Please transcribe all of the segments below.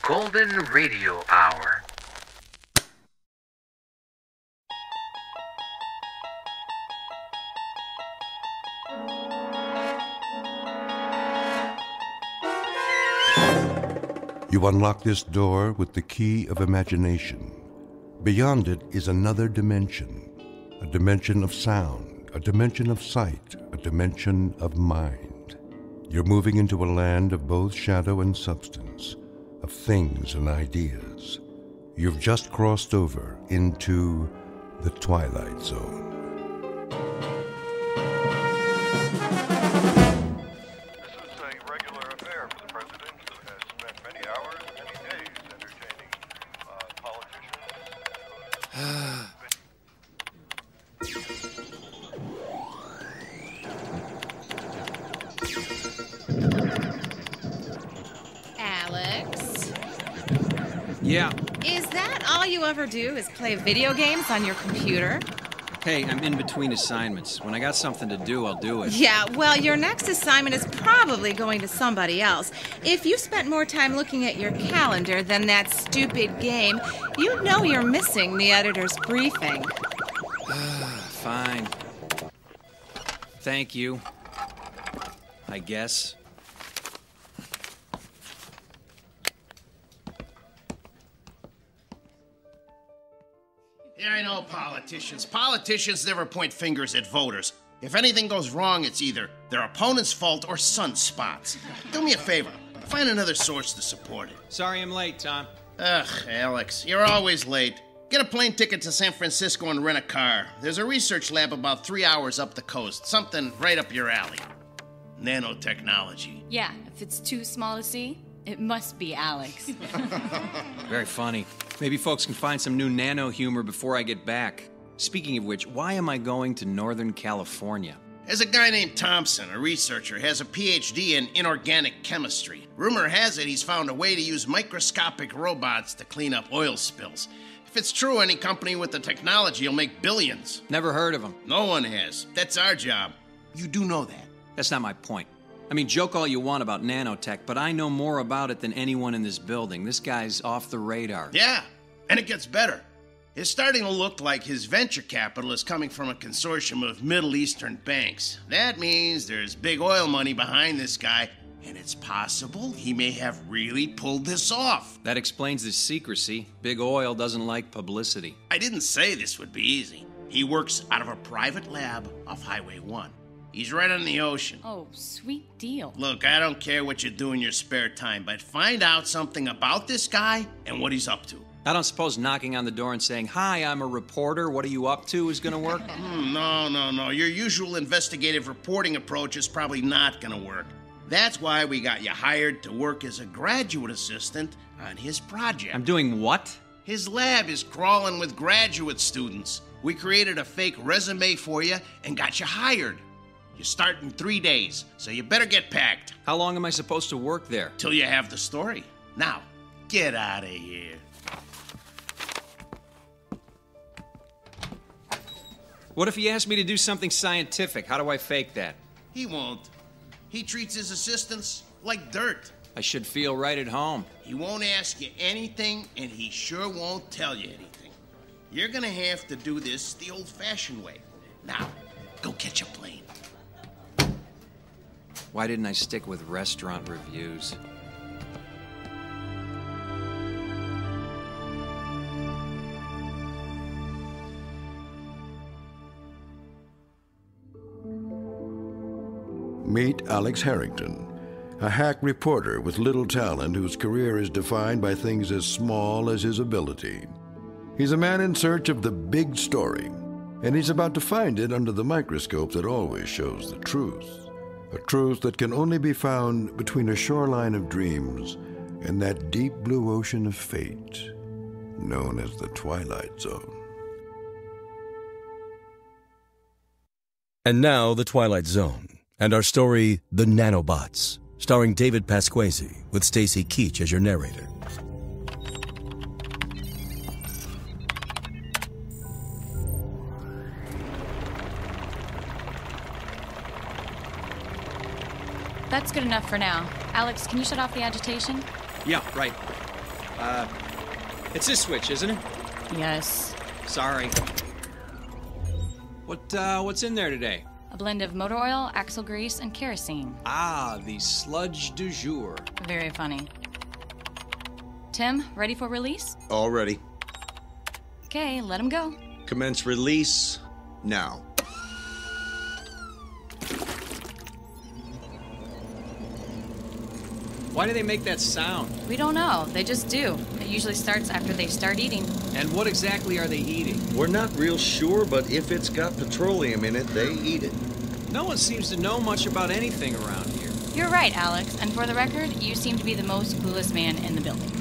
Golden Radio Hour. You unlock this door with the key of imagination. Beyond it is another dimension, a dimension of sound, a dimension of sight, a dimension of mind. You're moving into a land of both shadow and substance, of things and ideas. You've just crossed over into the Twilight Zone. Yeah. Is that all you ever do, is play video games on your computer? Hey, I'm in between assignments. When I got something to do, I'll do it. Yeah, well, your next assignment is probably going to somebody else. If you spent more time looking at your calendar than that stupid game, you know you're missing the editor's briefing. Fine. Thank you. I guess. Yeah, I know politicians. Politicians never point fingers at voters. If anything goes wrong, it's either their opponent's fault or sunspots. Do me a favor. Find another source to support it. Sorry I'm late, Tom. Ugh, Alex, you're always late. Get a plane ticket to San Francisco and rent a car. There's a research lab about 3 hours up the coast. Something right up your alley. Nanotechnology. Yeah, if it's too small to see, it must be Alex. Very funny. Maybe folks can find some new nano humor before I get back. Speaking of which, why am I going to Northern California? There's a guy named Thompson, a researcher, has a PhD in inorganic chemistry. Rumor has it he's found a way to use microscopic robots to clean up oil spills. If it's true, any company with the technology will make billions. Never heard of him. No one has. That's our job. You do know that. That's not my point. I mean, joke all you want about nanotech, but I know more about it than anyone in this building. This guy's off the radar. Yeah, and it gets better. It's starting to look like his venture capital is coming from a consortium of Middle Eastern banks. That means there's big oil money behind this guy, and it's possible he may have really pulled this off. That explains the secrecy. Big oil doesn't like publicity. I didn't say this would be easy. He works out of a private lab off Highway 1. He's right on the ocean. Oh, sweet deal. Look, I don't care what you do in your spare time, but find out something about this guy and what he's up to. I don't suppose knocking on the door and saying, "Hi, I'm a reporter, what are you up to?" is gonna work? No. Your usual investigative reporting approach is probably not gonna work. That's why we got you hired to work as a graduate assistant on his project. I'm doing what? His lab is crawling with graduate students. We created a fake resume for you and got you hired. You start in 3 days, so you better get packed. How long am I supposed to work there? Till you have the story. Now, get out of here. What if he asked me to do something scientific? How do I fake that? He won't. He treats his assistants like dirt. I should feel right at home. He won't ask you anything, and he sure won't tell you anything. You're gonna have to do this the old-fashioned way. Now, go catch a plane. Why didn't I stick with restaurant reviews? Meet Alex Harrington, a hack reporter with little talent whose career is defined by things as small as his ability. He's a man in search of the big story, and he's about to find it under the microscope that always shows the truth. A truth that can only be found between a shoreline of dreams and that deep blue ocean of fate known as the Twilight Zone. And now, The Twilight Zone, and our story, The Nanobots, starring David Pasquesi, with Stacy Keach as your narrator. That's good enough for now. Alex, can you shut off the agitation? Yeah, right. It's this switch, isn't it? Yes. Sorry. What's in there today? A blend of motor oil, axle grease, and kerosene. Ah, the sludge du jour. Very funny. Tim, ready for release? All ready. Okay, let him go. Commence release now. Why do they make that sound? We don't know. They just do. It usually starts after they start eating. And what exactly are they eating? We're not real sure, but if it's got petroleum in it, they eat it. No one seems to know much about anything around here. You're right, Alex. And for the record, you seem to be the most clueless man in the building.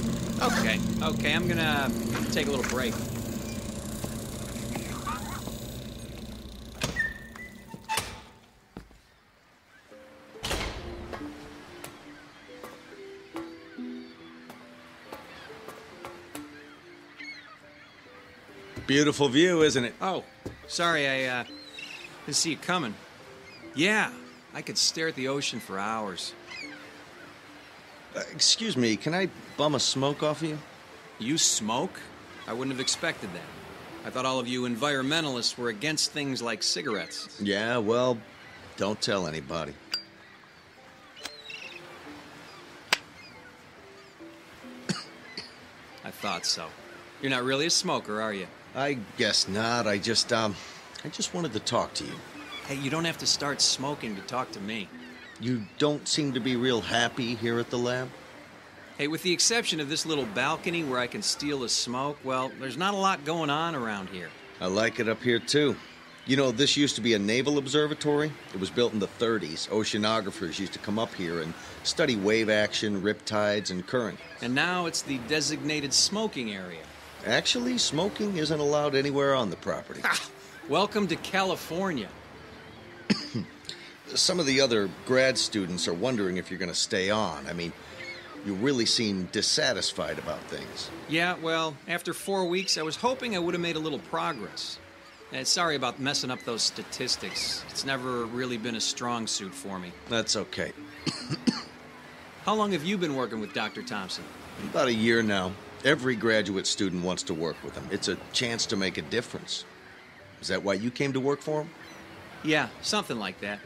Okay, I'm gonna take a little break. Beautiful view, isn't it? Oh, sorry, I didn't see you coming. Yeah, I could stare at the ocean for hours. Excuse me, can I bum a smoke off of you? You smoke? I wouldn't have expected that. I thought all of you environmentalists were against things like cigarettes. Yeah, well, don't tell anybody. I thought so. You're not really a smoker, are you? I guess not. I just wanted to talk to you. Hey, you don't have to start smoking to talk to me. You don't seem to be real happy here at the lab? Hey, with the exception of this little balcony where I can steal a smoke, well, there's not a lot going on around here. I like it up here, too. You know, this used to be a naval observatory. It was built in the 30s. Oceanographers used to come up here and study wave action, riptides, and current. And now it's the designated smoking area. Actually, smoking isn't allowed anywhere on the property. Welcome to California. Some of the other grad students are wondering if you're going to stay on. I mean, you really seem dissatisfied about things. Yeah, well, after 4 weeks, I was hoping I would have made a little progress. Sorry about messing up those statistics. It's never really been a strong suit for me. That's okay. How long have you been working with Dr. Thompson? About a year now. Every graduate student wants to work with him. It's a chance to make a difference. Is that why you came to work for him? Yeah, something like that.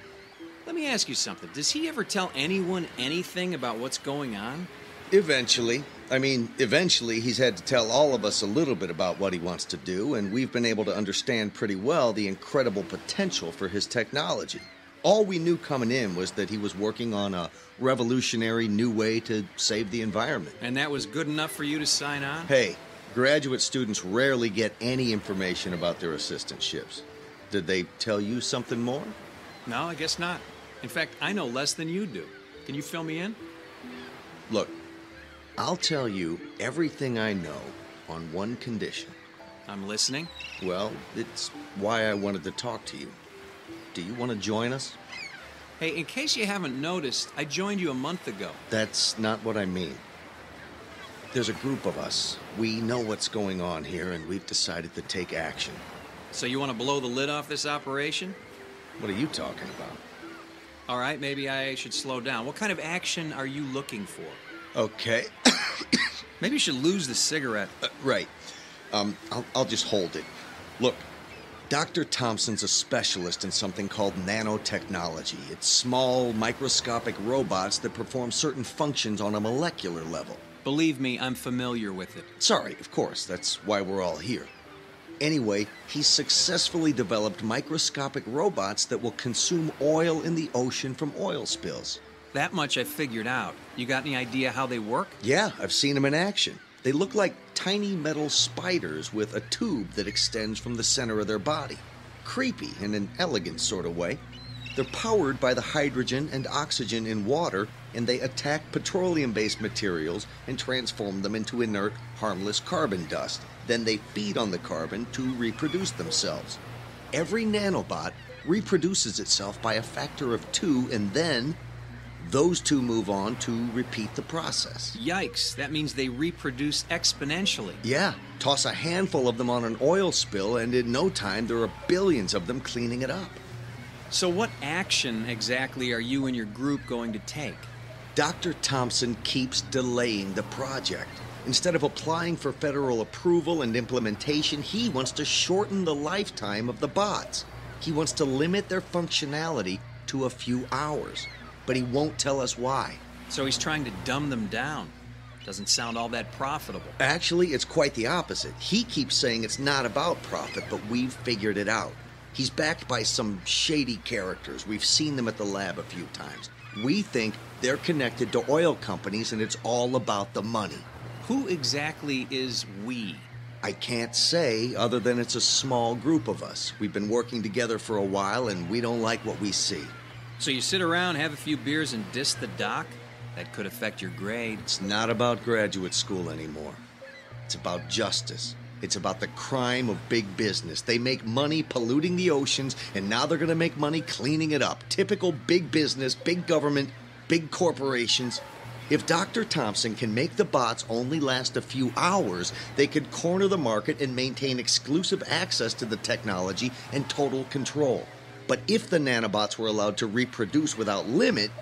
Let me ask you something. Does he ever tell anyone anything about what's going on? Eventually. Eventually he's had to tell all of us a little bit about what he wants to do, and we've been able to understand pretty well the incredible potential for his technology. All we knew coming in was that he was working on a revolutionary new way to save the environment. And that was good enough for you to sign on? Hey, graduate students rarely get any information about their assistantships. Did they tell you something more? No, I guess not. In fact, I know less than you do. Can you fill me in? Look, I'll tell you everything I know on one condition. I'm listening. Well, it's why I wanted to talk to you. Do you want to join us? Hey, in case you haven't noticed, I joined you a month ago. That's not what I mean. There's a group of us. We know what's going on here, and we've decided to take action. So you want to blow the lid off this operation? What are you talking about? All right, maybe I should slow down. What kind of action are you looking for? Okay. Maybe you should lose the cigarette. Right. I'll just hold it. Look, Dr. Thompson's a specialist in something called nanotechnology. It's small, microscopic robots that perform certain functions on a molecular level. Believe me, I'm familiar with it. Sorry, of course. That's why we're all here. Anyway, he's successfully developed microscopic robots that will consume oil in the ocean from oil spills. That much I figured out. You got any idea how they work? Yeah, I've seen them in action. They look like tiny metal spiders with a tube that extends from the center of their body. Creepy in an elegant sort of way. They're powered by the hydrogen and oxygen in water, and they attack petroleum-based materials and transform them into inert, harmless carbon dust. Then they feed on the carbon to reproduce themselves. Every nanobot reproduces itself by a factor of 2, and then those two move on to repeat the process. Yikes, that means they reproduce exponentially. Yeah, toss a handful of them on an oil spill, and in no time there are billions of them cleaning it up. So what action exactly are you and your group going to take? Dr. Thompson keeps delaying the project. Instead of applying for federal approval and implementation, he wants to shorten the lifetime of the bots. He wants to limit their functionality to a few hours, but he won't tell us why. So he's trying to dumb them down. Doesn't sound all that profitable. Actually, it's quite the opposite. He keeps saying it's not about profit, but we've figured it out. He's backed by some shady characters. We've seen them at the lab a few times. We think they're connected to oil companies, and it's all about the money. Who exactly is we? I can't say, other than it's a small group of us. We've been working together for a while, and we don't like what we see. So you sit around, have a few beers, and diss the doc? That could affect your grade. It's not about graduate school anymore. It's about justice. It's about the crime of big business. They make money polluting the oceans, and now they're going to make money cleaning it up. Typical big business, big government, big corporations. If Dr. Thompson can make the bots only last a few hours, they could corner the market and maintain exclusive access to the technology and total control. But if the nanobots were allowed to reproduce without limit,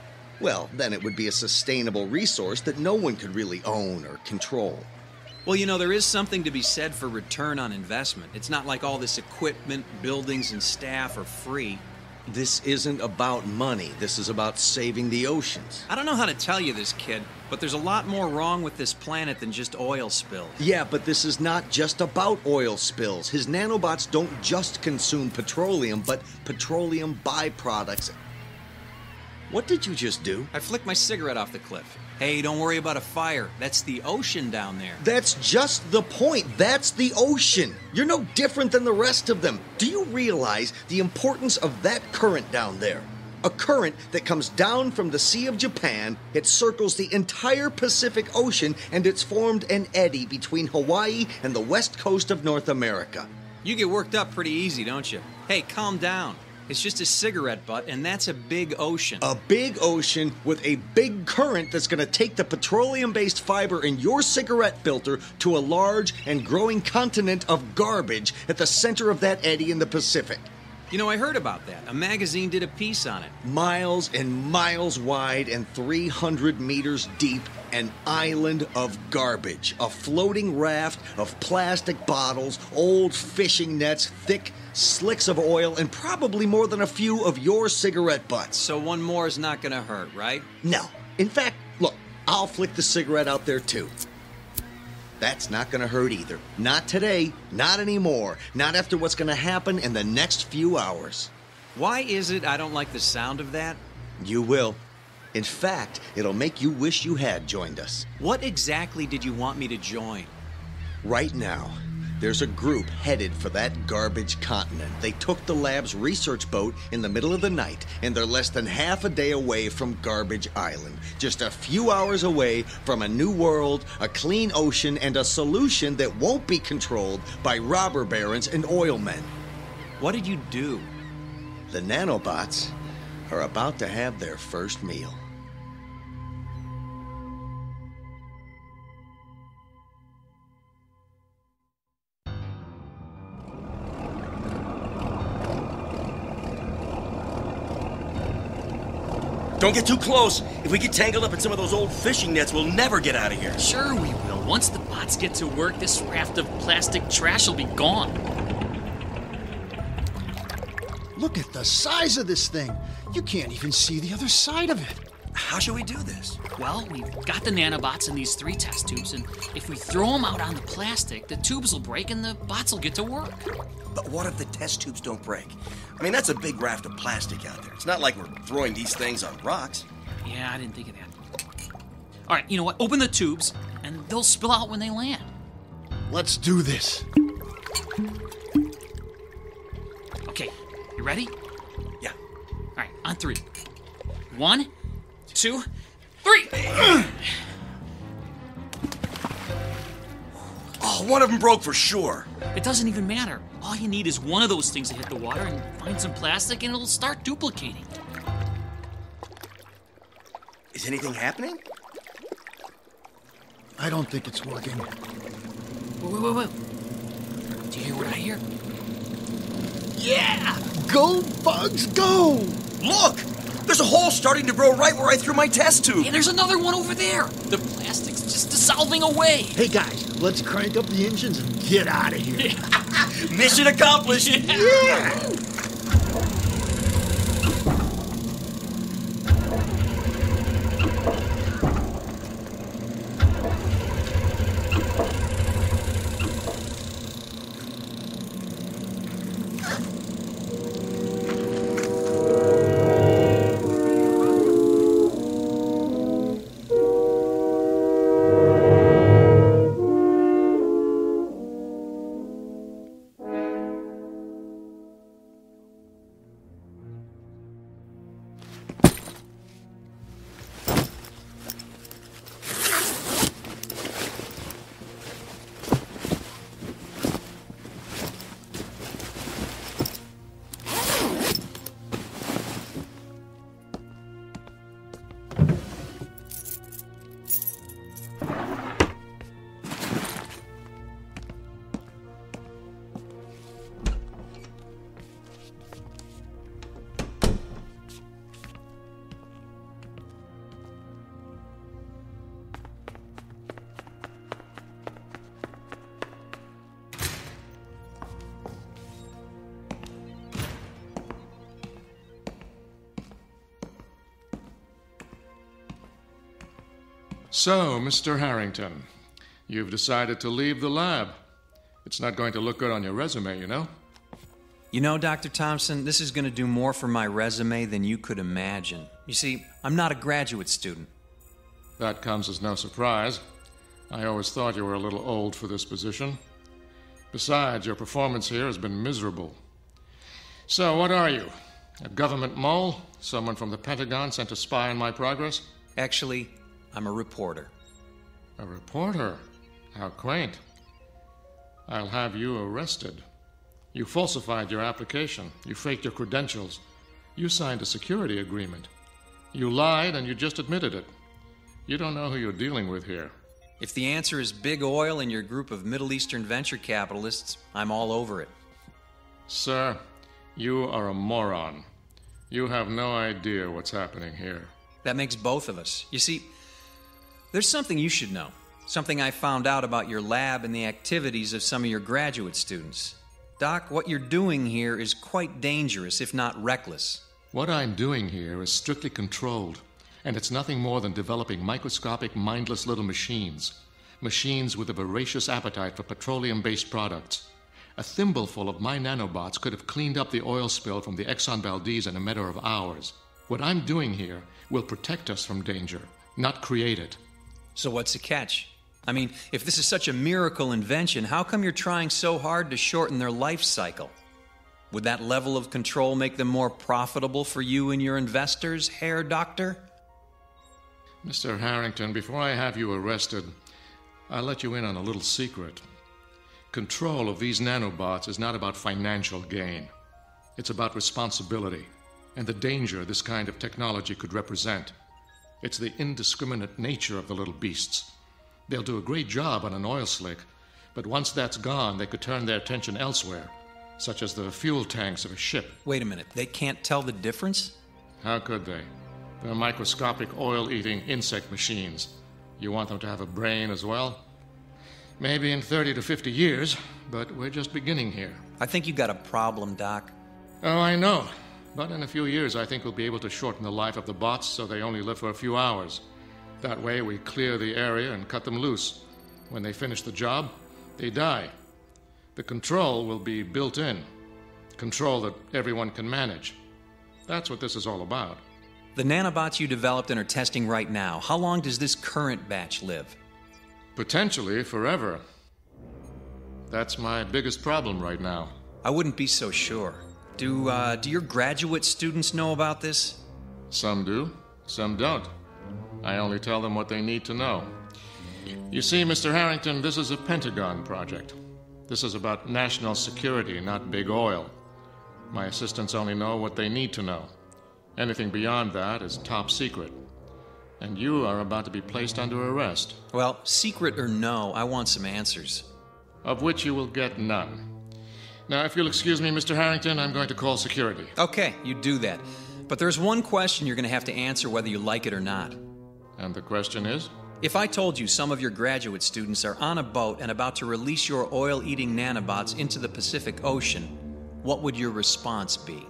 well, then it would be a sustainable resource that no one could really own or control. Well, you know, there is something to be said for return on investment. It's not like all this equipment, buildings, and staff are free. This isn't about money. This is about saving the oceans. I don't know how to tell you this, kid, but there's a lot more wrong with this planet than just oil spills. Yeah, but this is not just about oil spills. His nanobots don't just consume petroleum, but petroleum byproducts. What did you just do? I flicked my cigarette off the cliff. Hey, don't worry about a fire. That's the ocean down there. That's just the point. That's the ocean. You're no different than the rest of them. Do you realize the importance of that current down there? A current that comes down from the Sea of Japan, it circles the entire Pacific Ocean, and it's formed an eddy between Hawaii and the west coast of North America. You get worked up pretty easy, don't you? Hey, calm down. It's just a cigarette butt, and that's a big ocean. A big ocean with a big current that's going to take the petroleum-based fiber in your cigarette filter to a large and growing continent of garbage at the center of that eddy in the Pacific. You know, I heard about that. A magazine did a piece on it. Miles and miles wide and 300 meters deep, an island of garbage. A floating raft of plastic bottles, old fishing nets, thick slicks of oil, and probably more than a few of your cigarette butts. So one more is not gonna hurt, right? No. In fact, look, I'll flick the cigarette out there too. That's not gonna hurt either. Not today, not anymore. Not after what's gonna happen in the next few hours. Why is it I don't like the sound of that? You will. In fact, it'll make you wish you had joined us. What exactly did you want me to join? Right now, there's a group headed for that garbage continent. They took the lab's research boat in the middle of the night, and they're less than half a day away from Garbage Island. Just a few hours away from a new world, a clean ocean, and a solution that won't be controlled by robber barons and oil men. What did you do? The nanobots are about to have their first meal. Don't get too close. If we get tangled up in some of those old fishing nets, we'll never get out of here. Sure we will. Once the bots get to work, this raft of plastic trash will be gone. Look at the size of this thing. You can't even see the other side of it. How should we do this? Well, we've got the nanobots in these 3 test tubes, and if we throw them out on the plastic, the tubes will break and the bots will get to work. But what if the test tubes don't break? I mean, that's a big raft of plastic out there. It's not like we're throwing these things on rocks. Yeah, I didn't think of that. All right, you know what? Open the tubes, and they'll spill out when they land. Let's do this. Okay, you ready? Yeah. All right, on 3. 1, 2, 3! Oh, one of them broke for sure. It doesn't even matter. All you need is one of those things to hit the water and find some plastic, and it'll start duplicating. Is anything happening? I don't think it's working. Wait. Do you hear what I hear? Yeah! Go, bugs, go! Look! There's a hole starting to grow right where I threw my test tube. Hey, there's another one over there. The plastic's just problem-solving away. Hey, guys, let's crank up the engines and get out of here. Mission accomplished. Yeah! So, Mr. Harrington, you've decided to leave the lab. It's not going to look good on your resume, you know? You know, Dr. Thompson, this is going to do more for my resume than you could imagine. You see, I'm not a graduate student. That comes as no surprise. I always thought you were a little old for this position. Besides, your performance here has been miserable. So, what are you? A government mole? Someone from the Pentagon sent to spy on my progress? Actually, I'm a reporter. A reporter? How quaint. I'll have you arrested. You falsified your application. You faked your credentials. You signed a security agreement. You lied and you just admitted it. You don't know who you're dealing with here. If the answer is big oil and your group of Middle Eastern venture capitalists, I'm all over it. Sir, you are a moron. You have no idea what's happening here. That makes both of us. You see, there's something you should know. Something I found out about your lab and the activities of some of your graduate students. Doc, what you're doing here is quite dangerous, if not reckless. What I'm doing here is strictly controlled, and it's nothing more than developing microscopic, mindless little machines. Machines with a voracious appetite for petroleum-based products. A thimbleful of my nanobots could have cleaned up the oil spill from the Exxon Valdez in a matter of hours. What I'm doing here will protect us from danger, not create it. So what's the catch? I mean, if this is such a miracle invention, how come you're trying so hard to shorten their life cycle? Would that level of control make them more profitable for you and your investors, Herr Doctor? Mr. Harrington, before I have you arrested, I'll let you in on a little secret. Control of these nanobots is not about financial gain. It's about responsibility and the danger this kind of technology could represent. It's the indiscriminate nature of the little beasts. They'll do a great job on an oil slick, but once that's gone, they could turn their attention elsewhere, such as the fuel tanks of a ship. Wait a minute, they can't tell the difference? How could they? They're microscopic oil-eating insect machines. You want them to have a brain as well? Maybe in 30 to 50 years, but we're just beginning here. I think you got a problem, Doc. Oh, I know. But in a few years, I think we'll be able to shorten the life of the bots so they only live for a few hours. That way, we clear the area and cut them loose. When they finish the job, they die. The control will be built in. Control that everyone can manage. That's what this is all about. The nanobots you developed and are testing right now, how long does this current batch live? Potentially forever. That's my biggest problem right now. I wouldn't be so sure. Do your graduate students know about this? Some do, some don't. I only tell them what they need to know. You see, Mr. Harrington, this is a Pentagon project. This is about national security, not big oil. My assistants only know what they need to know. Anything beyond that is top secret. And you are about to be placed under arrest. Well, secret or no, I want some answers. Of which you will get none. Now, if you'll excuse me, Mr. Harrington, I'm going to call security. Okay, you do that. But there's one question you're going to have to answer whether you like it or not. And the question is? If I told you some of your graduate students are on a boat and about to release your oil-eating nanobots into the Pacific Ocean, what would your response be?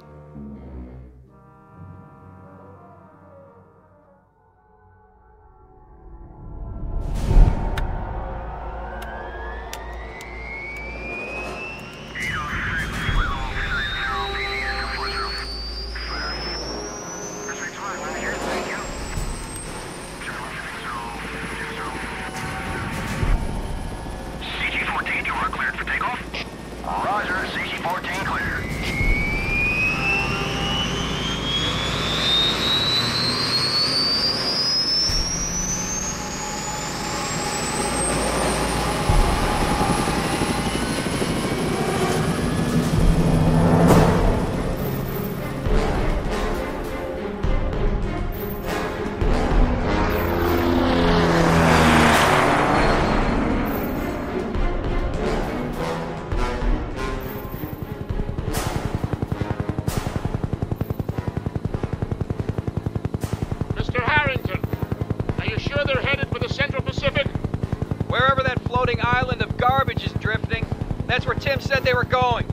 Island of garbage is drifting. That's where Tim said they were going.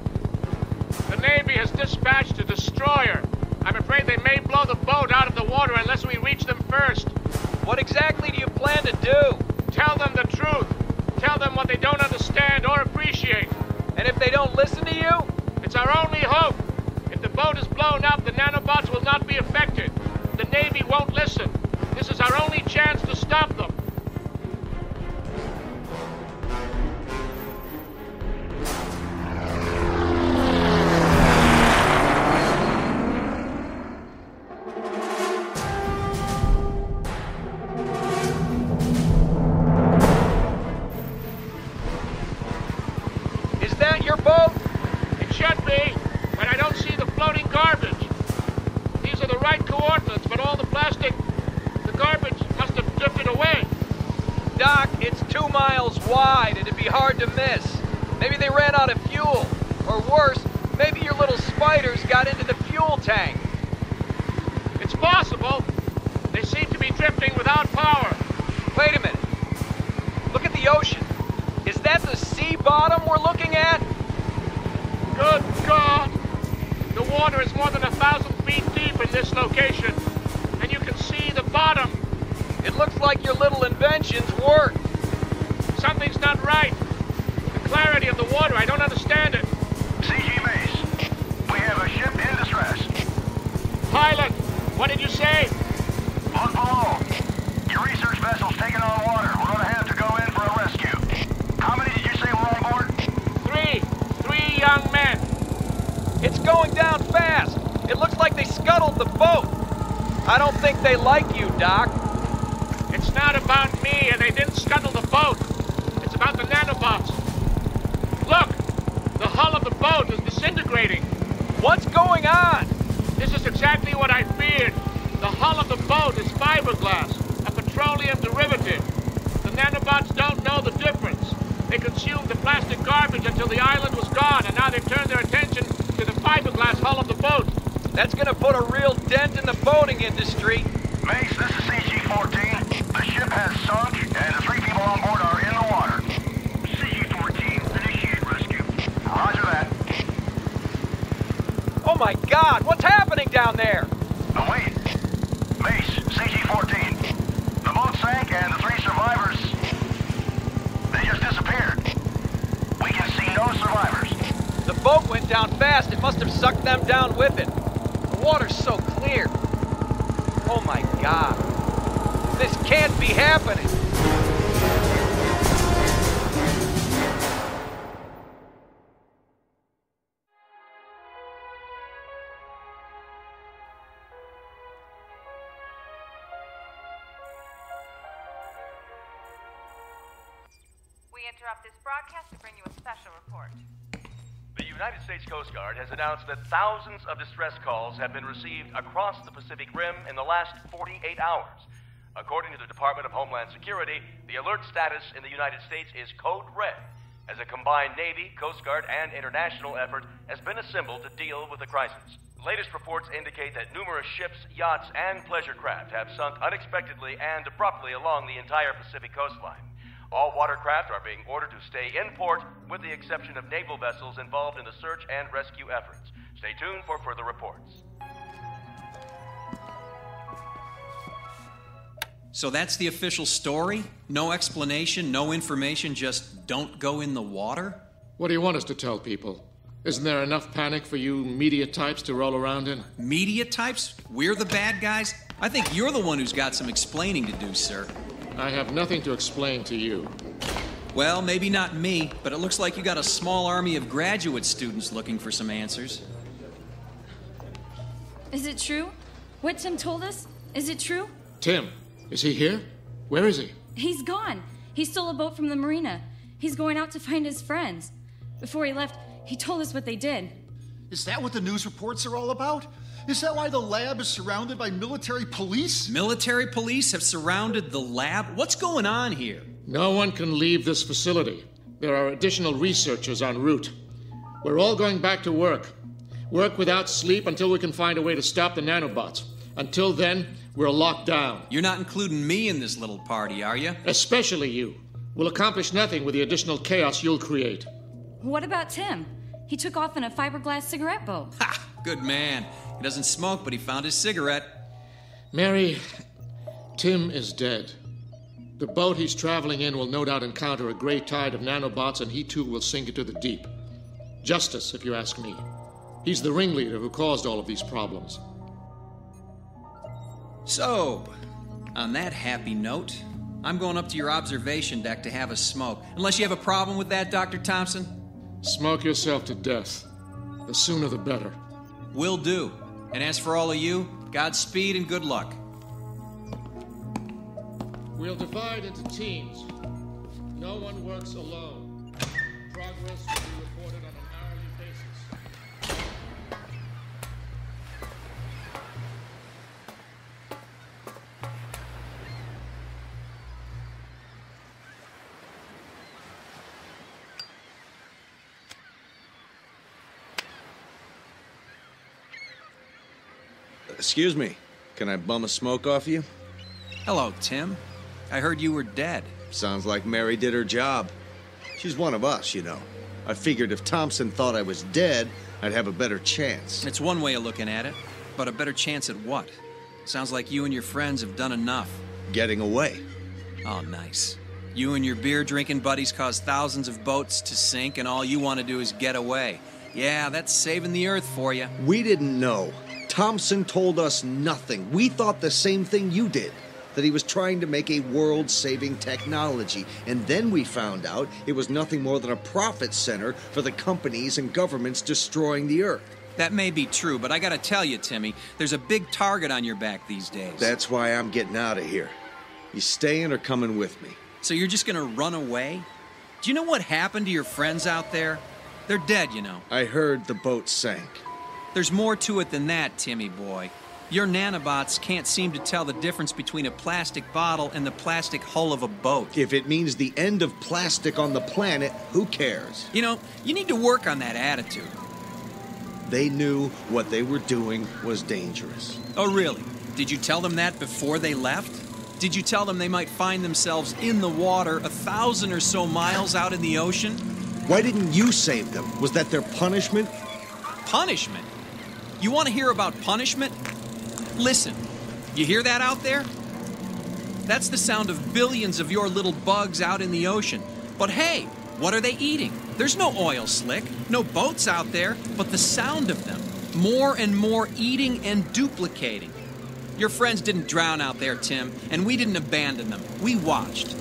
The Navy has dispatched a destroyer. I'm afraid they may blow the boat out of the water unless we reach them first. What exactly do you plan to do? Tell them the truth. Tell them what they don't understand or appreciate. And if they don't listen to you? It's our only hope. If the boat is blown up, the nanobots will not be affected. The Navy won't listen. This is our only chance to stop them. Wide, it'd be hard to miss. Maybe they ran out of fuel. Or worse, maybe your little spiders got into the fuel tank. It's possible. They seem to be drifting without power. Wait a minute. Look at the ocean. Is that the sea bottom we're looking at? Good God! The water is more than 1,000 feet deep in this location. And you can see the bottom. It looks like your little inventions work. Something's not right. The clarity of the water, I don't understand it. CG Mace, we have a ship in distress. Pilot, what did you say? Look below. Your research vessel's taking on water. We're going to have to go in for a rescue. How many did you say were on board? Three young men. It's going down fast. It looks like they scuttled the boat. I don't think they like you, Doc. It's not about me, and they didn't scuttle the boat. It's about the nanobots. Look! The hull of the boat is disintegrating. What's going on? This is exactly what I feared. The hull of the boat is fiberglass, a petroleum derivative. The nanobots don't know the difference. They consumed the plastic garbage until the island was gone, and now they've turned their attention to the fiberglass hull of the boat. That's gonna put a real dent in the boating industry. Mace, this is CG-14. The ship has sunk, and the 3 people on board are in the water. CG-14, initiate rescue. Roger that. Oh my God, what's happening down there? Oh, wait. Mace, CG-14. The boat sank, and the 3 survivors, they just disappeared. We can see no survivors. The boat went down fast. It must have sucked them down with it. The water's so clear. Oh my God. This can't be happening. We interrupt this broadcast to bring you a special report. The United States Coast Guard has announced that thousands of distress calls have been received across the Pacific Rim in the last 48 hours. According to the Department of Homeland Security, the alert status in the United States is code red, as a combined Navy, Coast Guard, and international effort has been assembled to deal with the crisis. Latest reports indicate that numerous ships, yachts, and pleasure craft have sunk unexpectedly and abruptly along the entire Pacific coastline. All watercraft are being ordered to stay in port, with the exception of naval vessels involved in the search and rescue efforts. Stay tuned for further reports. So that's the official story? No explanation, no information, just don't go in the water? What do you want us to tell people? Isn't there enough panic for you media types to roll around in? Media types? We're the bad guys? I think you're the one who's got some explaining to do, sir. I have nothing to explain to you. Well, maybe not me, but it looks like you got a small army of graduate students looking for some answers. Is it true? What Tim told us? Is it true? Tim, is he here? Where is he? He's gone. He stole a boat from the marina. He's going out to find his friends. Before he left, he told us what they did. Is that what the news reports are all about? Is that why the lab is surrounded by military police? Military police have surrounded the lab? What's going on here? No one can leave this facility. There are additional researchers en route. We're all going back to work. Work without sleep until we can find a way to stop the nanobots. Until then, we're locked down. You're not including me in this little party, are you? Especially you. We'll accomplish nothing with the additional chaos you'll create. What about Tim? He took off in a fiberglass cigarette boat. Ha! Good man. He doesn't smoke, but he found his cigarette. Mary, Tim is dead. The boat he's traveling in will no doubt encounter a gray tide of nanobots, and he too will sink into the deep. Justice, if you ask me. He's the ringleader who caused all of these problems. So, on that happy note, I'm going up to your observation deck to have a smoke. Unless you have a problem with that, Dr. Thompson? Smoke yourself to death. The sooner the better. Will do. And as for all of you, Godspeed and good luck. We'll divide into teams. No one works alone. Progress will be reported on an hourly basis. Excuse me. Can I bum a smoke off you? Hello, Tim. I heard you were dead. Sounds like Mary did her job. She's one of us, you know. I figured if Thompson thought I was dead, I'd have a better chance. It's one way of looking at it, but a better chance at what? Sounds like you and your friends have done enough. Getting away. Oh, nice. You and your beer-drinking buddies caused thousands of boats to sink, and all you want to do is get away. Yeah, that's saving the Earth for you. We didn't know. Thompson told us nothing. We thought the same thing you did, that he was trying to make a world-saving technology. And then we found out it was nothing more than a profit center for the companies and governments destroying the Earth. That may be true, but I gotta tell you, Timmy, there's a big target on your back these days. That's why I'm getting out of here. You staying or coming with me? So you're just gonna run away? Do you know what happened to your friends out there? They're dead, you know. I heard the boat sank. There's more to it than that, Timmy boy. Your nanobots can't seem to tell the difference between a plastic bottle and the plastic hull of a boat. If it means the end of plastic on the planet, who cares? You know, you need to work on that attitude. They knew what they were doing was dangerous. Oh, really? Did you tell them that before they left? Did you tell them they might find themselves in the water 1,000 or so miles out in the ocean? Why didn't you save them? Was that their punishment? Punishment? You want to hear about punishment? Listen, you hear that out there? That's the sound of billions of your little bugs out in the ocean. But hey, what are they eating? There's no oil slick, no boats out there, but the sound of them. More and more eating and duplicating. Your friends didn't drown out there, Tim, and we didn't abandon them. We watched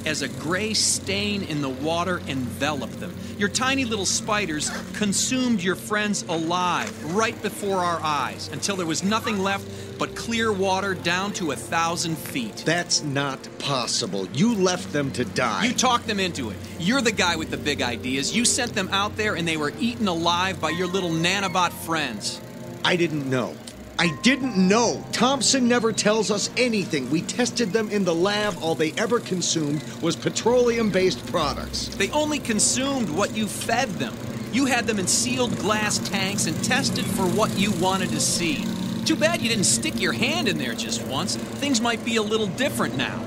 as a gray stain in the water enveloped them. Your tiny little spiders consumed your friends alive right before our eyes until there was nothing left but clear water down to 1,000 feet. That's not possible. You left them to die. You talked them into it. You're the guy with the big ideas. You sent them out there and they were eaten alive by your little nanobot friends. I didn't know. I didn't know. Thompson never tells us anything. We tested them in the lab. All they ever consumed was petroleum-based products. They only consumed what you fed them. You had them in sealed glass tanks and tested for what you wanted to see. Too bad you didn't stick your hand in there just once. Things might be a little different now.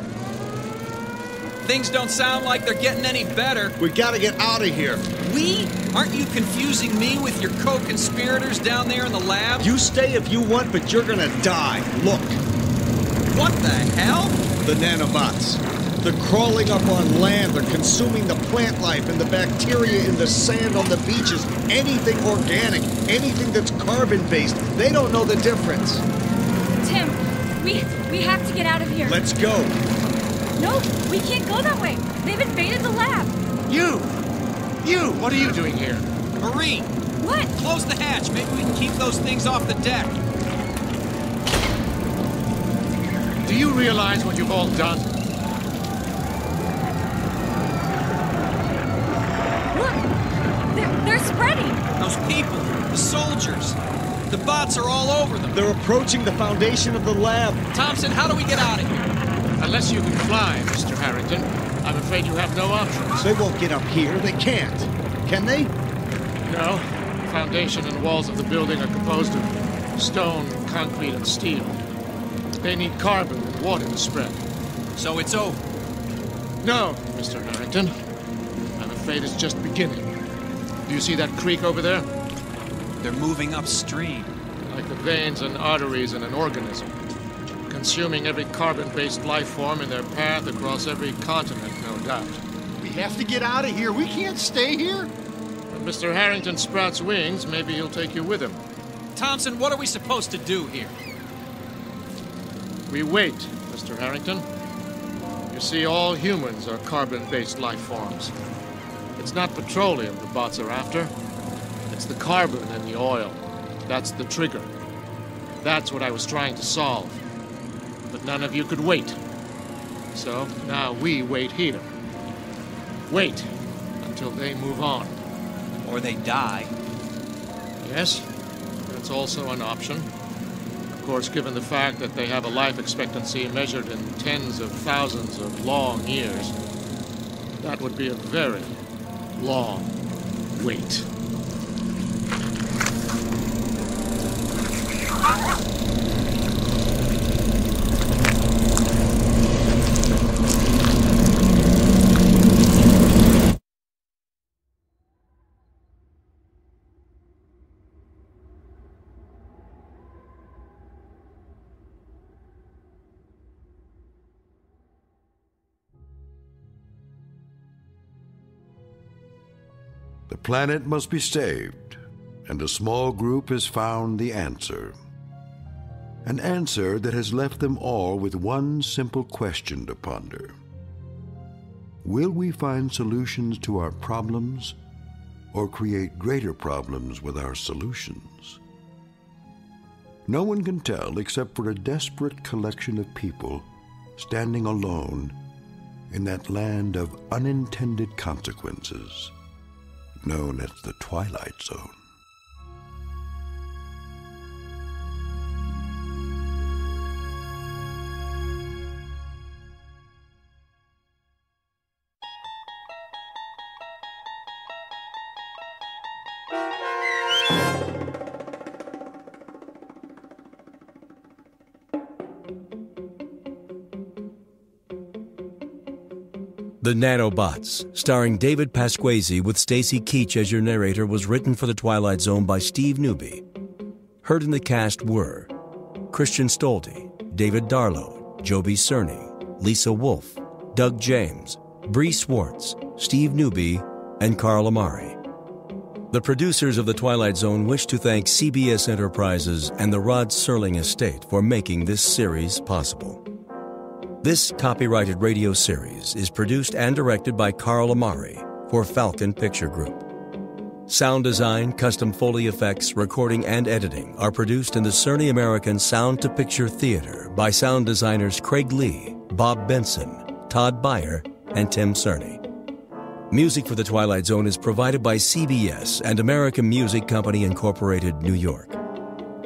Things don't sound like they're getting any better. We gotta get out of here. We? Aren't you confusing me with your co-conspirators down there in the lab? You stay if you want, but you're gonna die. Look. What the hell? The nanobots. They're crawling up on land. They're consuming the plant life and the bacteria in the sand on the beaches. Anything organic, anything that's carbon-based. They don't know the difference. Tim, we have to get out of here. Let's go. No, we can't go that way. They've invaded the lab. You, what are you doing here? Marine! What? Close the hatch. Maybe we can keep those things off the deck. Do you realize what you've all done? Look! They're spreading! Those people, the soldiers, the bots are all over them. They're approaching the foundation of the lab. Thompson, how do we get out of here? Unless you can fly, Mr. Harrington, I'm afraid you have no options. They won't get up here. They can't. Can they? No. The foundation and walls of the building are composed of stone, concrete, and steel. They need carbon and water to spread. So it's over? No, Mr. Harrington. I'm afraid it's just beginning. Do you see that creek over there? They're moving upstream. Like the veins and arteries in an organism. Consuming every carbon-based life form in their path across every continent, no doubt. We have to get out of here. We can't stay here. When Mr. Harrington sprouts wings, maybe he'll take you with him. Thompson, what are we supposed to do here? We wait, Mr. Harrington. You see, all humans are carbon-based life forms. It's not petroleum the bots are after. It's the carbon in the oil. That's the trigger. That's what I was trying to solve. But none of you could wait. So now we wait here. Wait until they move on. Or they die. Yes, that's also an option. Of course, given the fact that they have a life expectancy measured in tens of thousands of long years, that would be a very long wait. The planet must be saved, and a small group has found the answer. An answer that has left them all with one simple question to ponder. Will we find solutions to our problems, or create greater problems with our solutions? No one can tell except for a desperate collection of people standing alone in that land of unintended consequences, known as the Twilight Zone. The Nanobots, starring David Pasquesi with Stacy Keach as your narrator, was written for The Twilight Zone by Steve Newby. Heard in the cast were Christian Stolte, David Darlow, Joby Cerny, Lisa Wolfe, Doug James, Bree Swartz, Steve Newby, and Carl Amari. The producers of The Twilight Zone wish to thank CBS Enterprises and the Rod Serling Estate for making this series possible. This copyrighted radio series is produced and directed by Carl Amari for Falcon Picture Group. Sound design, custom Foley effects, recording, and editing are produced in the Cerny American Sound to Picture Theater by sound designers Craig Lee, Bob Benson, Todd Beyer, and Tim Cerny. Music for The Twilight Zone is provided by CBS and American Music Company Incorporated, New York.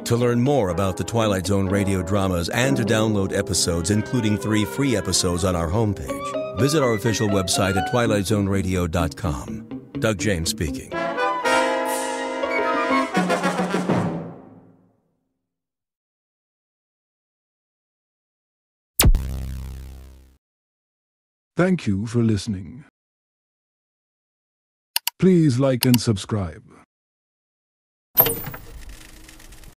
To learn more about the Twilight Zone radio dramas and to download episodes, including 3 free episodes on our homepage, visit our official website at twilightzoneradio.com. Doug James speaking. Thank you for listening. Please like and subscribe.